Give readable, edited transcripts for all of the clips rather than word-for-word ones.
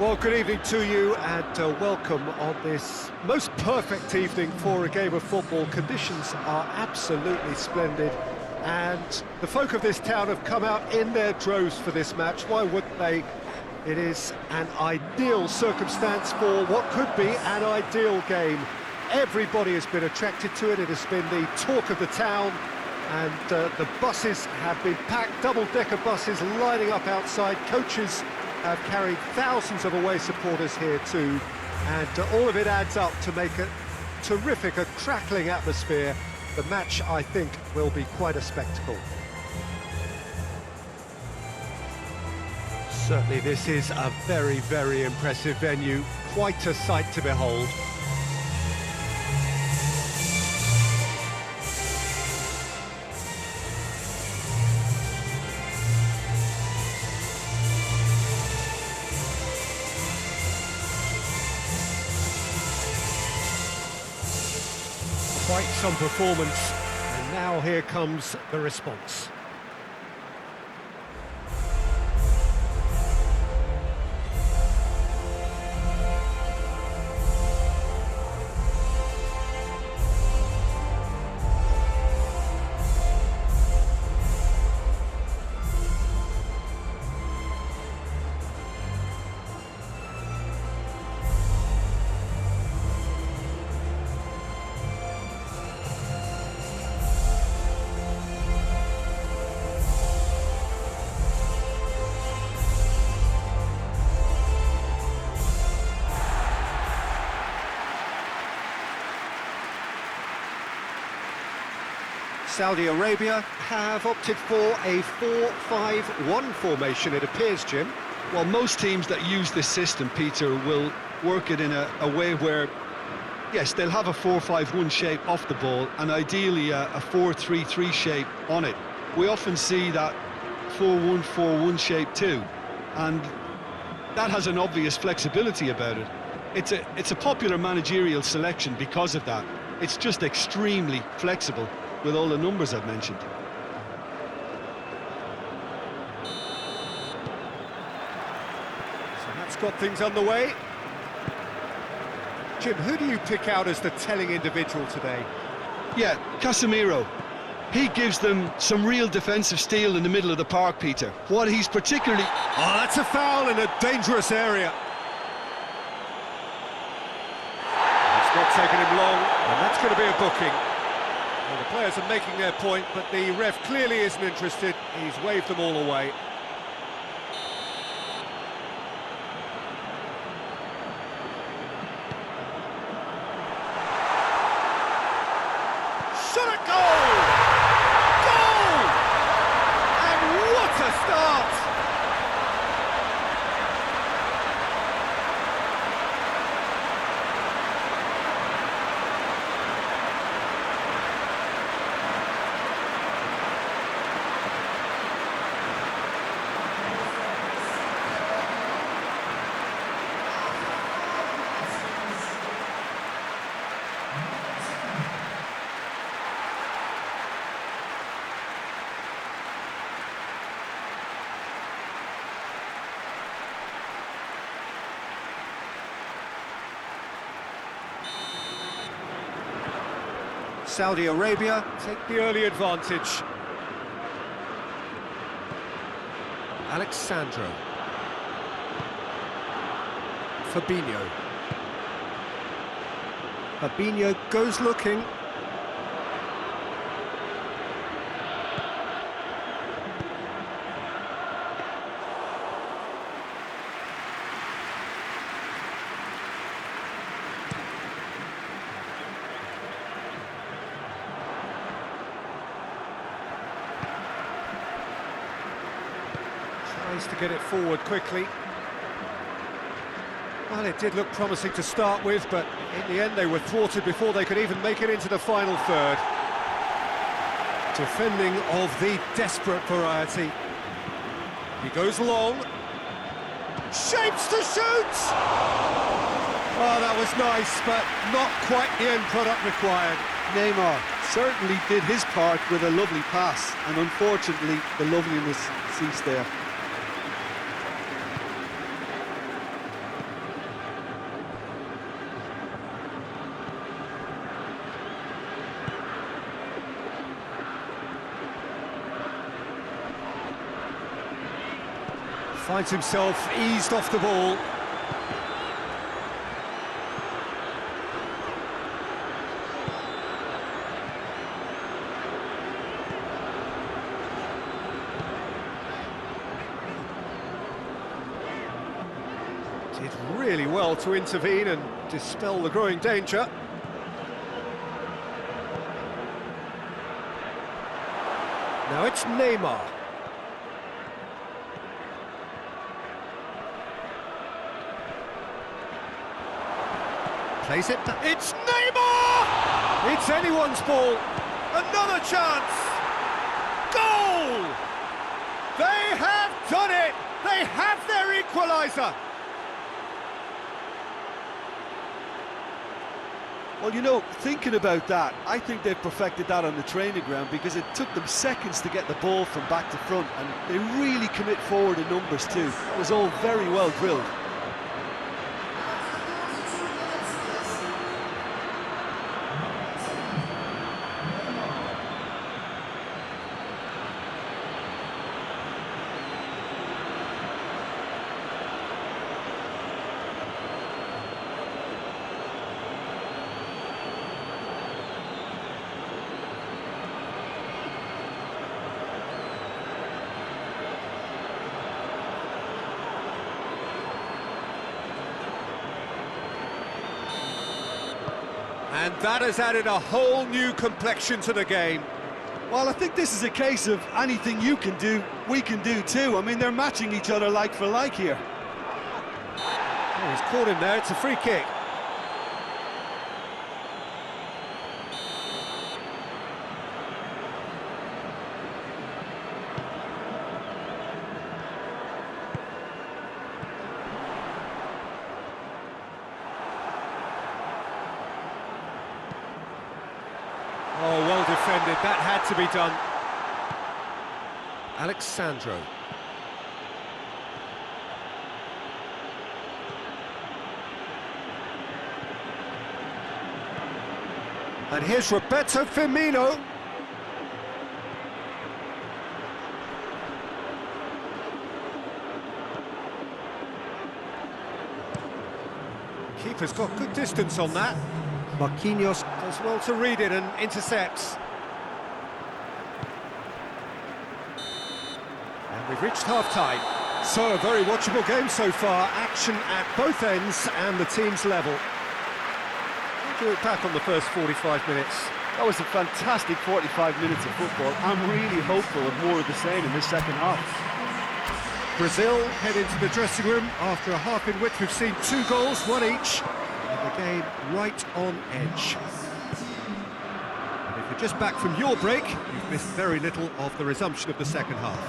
Well, good evening to you and welcome on this most perfect evening for a game of football. Conditions are absolutely splendid and the folk of this town have come out in their droves for this match. Why wouldn't they? It is an ideal circumstance for what could be an ideal game. Everybody has been attracted to it. It has been the talk of the town, and the buses have been packed, double-decker buses lining up outside. Coaches have carried thousands of away supporters here too, and all of it adds up to make a terrific, a crackling atmosphere. The match, I think, will be quite a spectacle. Certainly this is a very, very impressive venue, quite a sight to behold. Quite some performance, and now here comes the response. Saudi Arabia have opted for a 4-5-1 formation, it appears, Jim. Well, most teams that use this system, Peter, will work it in a way where, yes, they'll have a 4-5-1 shape off the ball and ideally a 4-3-3 shape on it. We often see that 4-1-4-1 shape too, and that has an obvious flexibility about it. It's a popular managerial selection because of that. It's just extremely flexible with all the numbers I've mentioned. So that's got things underway. Jim, who do you pick out as the telling individual today? Yeah, Casemiro. He gives them some real defensive steel in the middle of the park, Peter. What he's particularly... Oh, that's a foul in a dangerous area. It's not taken him long, and that's going to be a booking. Well, the players are making their point, but the ref clearly isn't interested. He's waved them all away. Shot at goal! Goal! And what a start! Saudi Arabia take the early advantage. Alex Sandro. Fabinho. Fabinho goes looking. Tries to get it forward quickly. Well, it did look promising to start with, but in the end they were thwarted before they could even make it into the final third. Defending of the desperate variety. He goes long. Shapes to shoot! Oh, that was nice, but not quite the end product required. Neymar certainly did his part with a lovely pass, and unfortunately the loveliness ceased there. Finds himself eased off the ball. Did really well to intervene and dispel the growing danger. Now it's Neymar. Plays it. It's Neymar! It's anyone's ball. Another chance. Goal! They have done it! They have their equaliser! Well, you know, thinking about that, I think they've perfected that on the training ground because it took them seconds to get the ball from back to front, and they really commit forward in numbers too. It was all very well drilled. And that has added a whole new complexion to the game. Well, I think this is a case of anything you can do, we can do too. I mean, they're matching each other like for like here. Oh, he's caught him there, it's a free kick. Oh, well defended, that had to be done. Alexandro. And here's Roberto Firmino. Keeper's got good distance on that. Marquinhos does well to read it and intercepts. And we've reached half-time. So, a very watchable game so far. Action at both ends and the team's level. We'll do it back on the first 45 minutes. That was a fantastic 45 minutes of football. I'm really hopeful of more of the same in this second half. Brazil head into the dressing room after a half in which we've seen 2 goals, one each. And the game right on edge. And if you're just back from your break, you've missed very little of the resumption of the second half.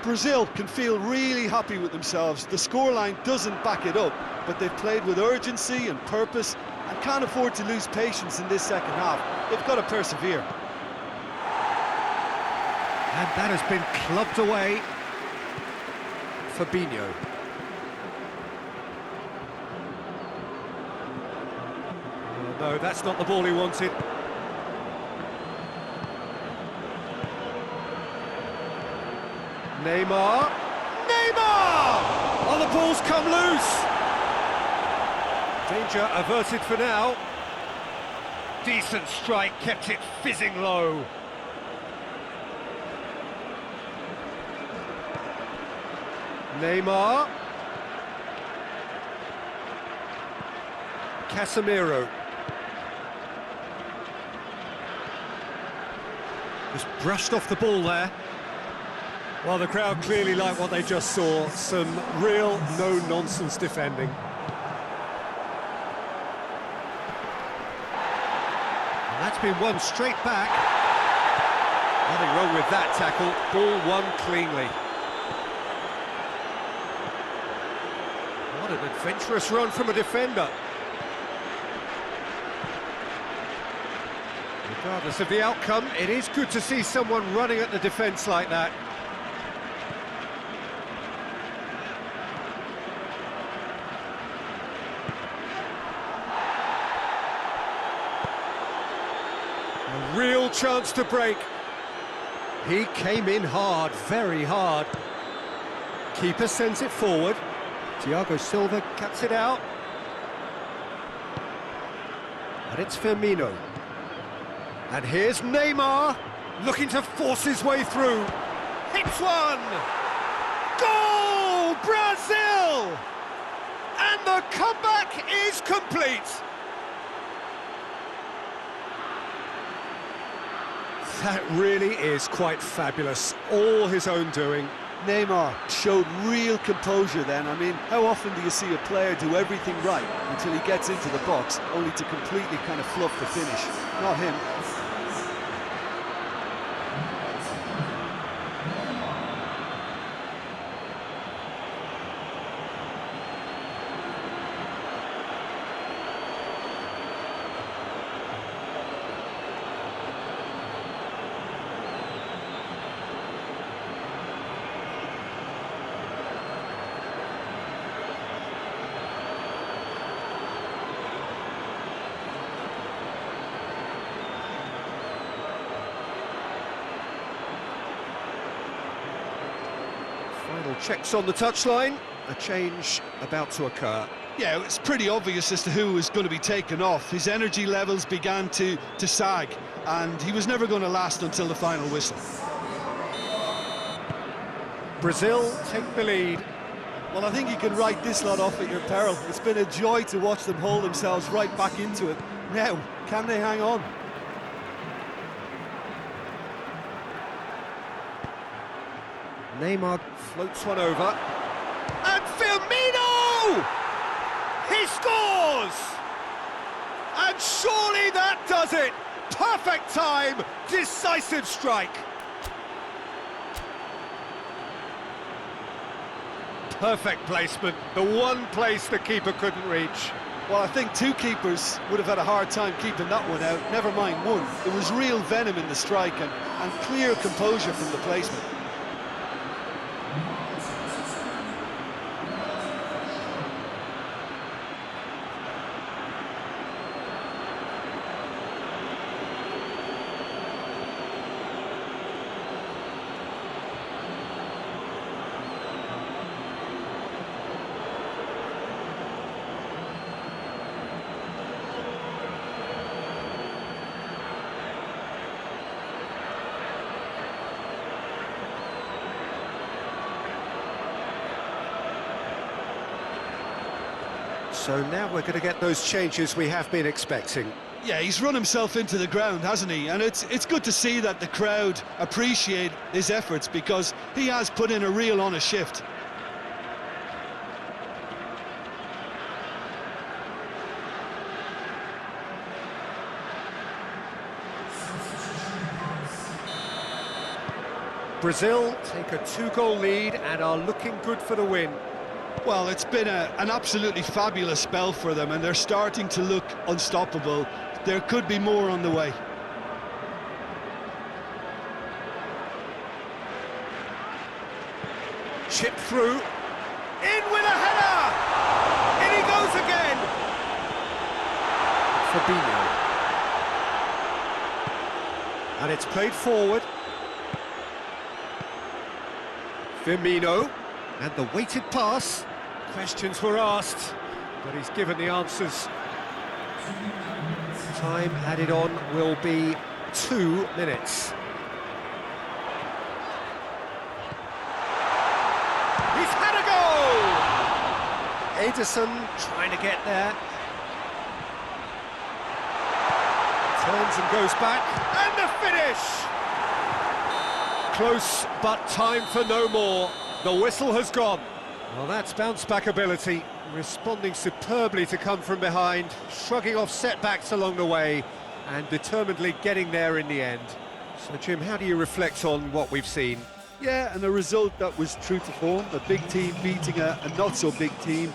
Brazil can feel really happy with themselves. The scoreline doesn't back it up, but they've played with urgency and purpose and can't afford to lose patience in this second half. They've got to persevere. And that has been clubbed away. Fabinho. Oh, no, that's not the ball he wanted. Neymar. Neymar! Oh, the ball's come loose. Danger averted for now. Decent strike, kept it fizzing low. Neymar. Casemiro. Just brushed off the ball there. Well, the crowd clearly like what they just saw. Some real no-nonsense defending. And that's been won straight back. Nothing wrong with that tackle. Ball won cleanly. What an adventurous run from a defender. Regardless of the outcome, it is good to see someone running at the defence like that. A real chance to break. He came in hard, very hard. Keeper sends it forward. Thiago Silva cuts it out. And it's Firmino. And here's Neymar, looking to force his way through. Hits one! Goal! Brazil! And the comeback is complete. That really is quite fabulous. All his own doing. Neymar showed real composure then. I mean, how often do you see a player do everything right until he gets into the box, only to completely kind of fluff the finish? Not him. Final checks on the touchline. A change about to occur. Yeah, it's pretty obvious as to who was going to be taken off. His energy levels began to sag, and he was never going to last until the final whistle. Brazil take the lead. Well, I think you can write this lot off at your peril. It's been a joy to watch them hold themselves right back into it. Now, can they hang on? Neymar floats one over. And Firmino! He scores! And surely that does it! Perfect time, decisive strike. Perfect placement, the one place the keeper couldn't reach. Well, I think two keepers would have had a hard time keeping that one out, never mind one. There was real venom in the strike and clear composure from the placement. So now we're going to get those changes we have been expecting. Yeah, he's run himself into the ground, hasn't he? And it's good to see that the crowd appreciate his efforts, because he has put in a real honest shift. Brazil take a 2-goal lead and are looking good for the win. Well, it's been an absolutely fabulous spell for them, and they're starting to look unstoppable. There could be more on the way. Chip through, in with a header! In he goes again! Fabinho. And it's played forward. Firmino, and the weighted pass. Questions were asked, but he's given the answers. Time added on will be 2 minutes. He's had a goal! Ederson trying to get there. Turns and goes back, and the finish! Close, but time for no more. The whistle has gone. Well, that's bounce-back ability, responding superbly to come from behind, shrugging off setbacks along the way, and determinedly getting there in the end. So, Jim, how do you reflect on what we've seen? Yeah, and a result that was true to form, a big team beating a not-so-big team.